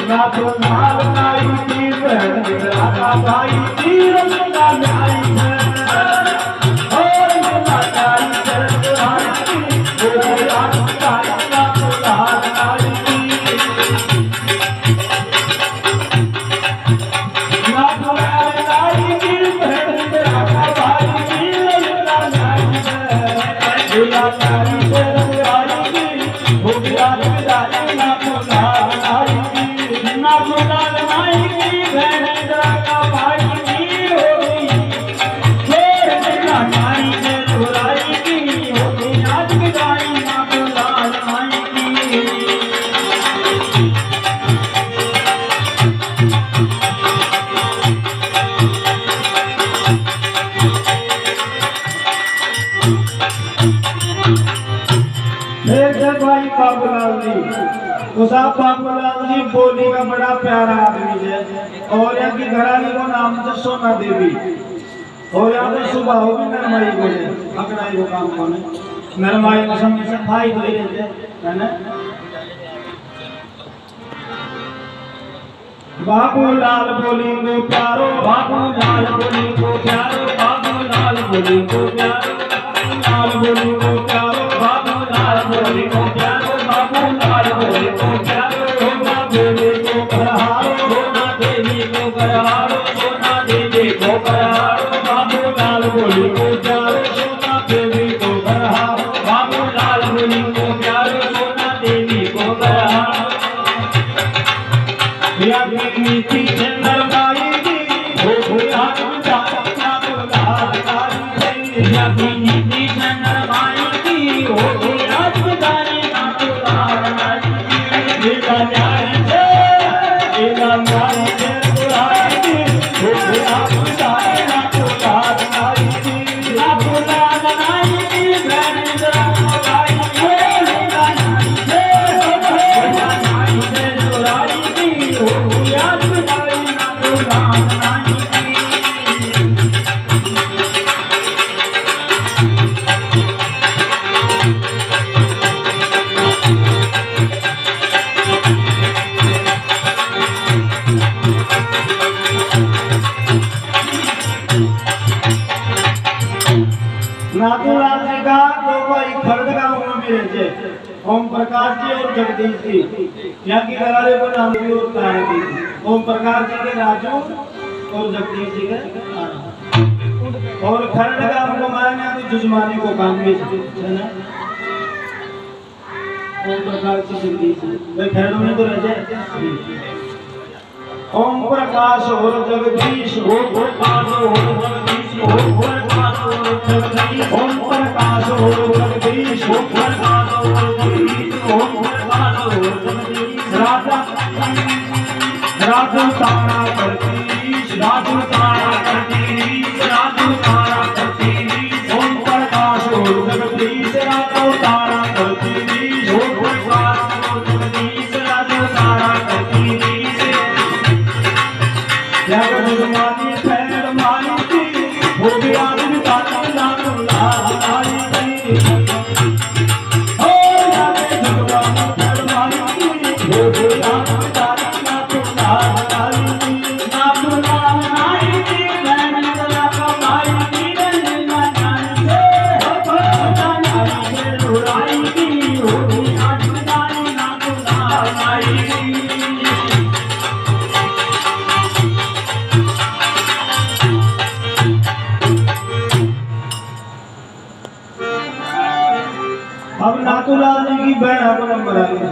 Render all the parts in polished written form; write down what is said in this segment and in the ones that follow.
नाचो नाल नाई की बहन राधा भाई तीरथ का न्याई है और नाई चरण आई ओ राधा भाई नाचो नाल नाई की नाचो नाल नाई की बहन राधा भाई तीरथ का न्याई है ओ नाई चरण आई ओ राधा भाई नाचो नाल नाई नाचो नाल नाई की बहन राधा भाई की हो गई शेर बिना नाई से बुराई की हो गई नाच गाई नाचो नाल नाई की भाई बाबूलाल जी उसा बाबूलाल जी बोली का बड़ा प्यारा आदमी है और यहाँ की घरानी को नाम है सोना देवी और यहाँ पे सुबह होगी नरमाई को अकड़ाई को काम कोने नरमाई को समय से भाई तो ही रहते है ना बाबूलाल बोली को प्यारो बाबूलाल बोली को प्यारो बाबूलाल बोली को प्यारो बाबूलाल बोली को प्यारो बाबूलाल बोली को प्यारो बाबूलाल बोली को प्यारो सोना देवी को करहारो सोना देवी को करहारो सोना देवी को करहारो बाबूलाल बोली को प्यारो सोना देवी को करहारो बाबूलाल बोली को प्यारो सोना देवी को करहारो या नीति चंद्र बाई की हो गया नाचो लाल नाई या नीति चंद्र बाई की हो गया नाचो लाल नाई एका न्याय से बुराई की हो गया नाचो लाल नाई नाचो लाल नाई की बहन राधा भाई एका न्याय से बुराई की हो गया नाचो लाल नाई नाथूलाल जी का तो भाई खर्द गांव में भी रहते ओम प्रकाश जी और जगदीश जी यहाँ की घराने को नाम भी होता है ओम प्रकाश जी के राजू और जगदीश जी के और खर्द गांव को मारने तो जुजमानी को काम भी है ना ओम प्रकाश जी जगदीश जी भाई खर्द में तो रहते ओम प्रकाश और जगदीश ओम प्रकाश और जगदीश ओम प्रकाश और जगदीश ओम प्रकाश और जगदीश ओम प्रकाश और जगदीश ओम प्रकाश और जगदीश राजू तारा करतीश राजू तारा करतीश राजू तारा करतीश ओम प्रकाश और जगदीश राजू तारा करतीश ओम प्रकाश और जगदीश राजू तारा करतीश जगदमानी पैर मानी की हो गया नाचो नाचो लाल नाई हो जगदमानी पैर मानी की हो गया नाचो लाल नाई नाचो लाल नाई की बहन राधा भाई की रंगना नाई से हो गया नाई बुराई की हो गया नाचो लाल नाई अब नाथूलाल जी की बहन आपको नंबर आ गया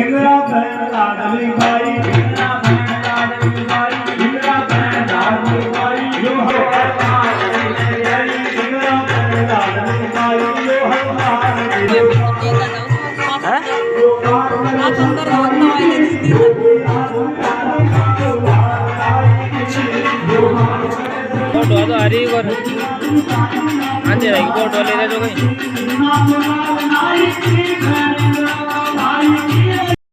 इंदिरा बहन लाडली भाई, इंदिरा बहन लाडली भाई, इंदिरा बहन लाडली भाई, यो हमार इंदिरा बहन लाडली भाई, यो हमार फोटो तो हरी और हाँ जी फोटो ले रहे जो कहीं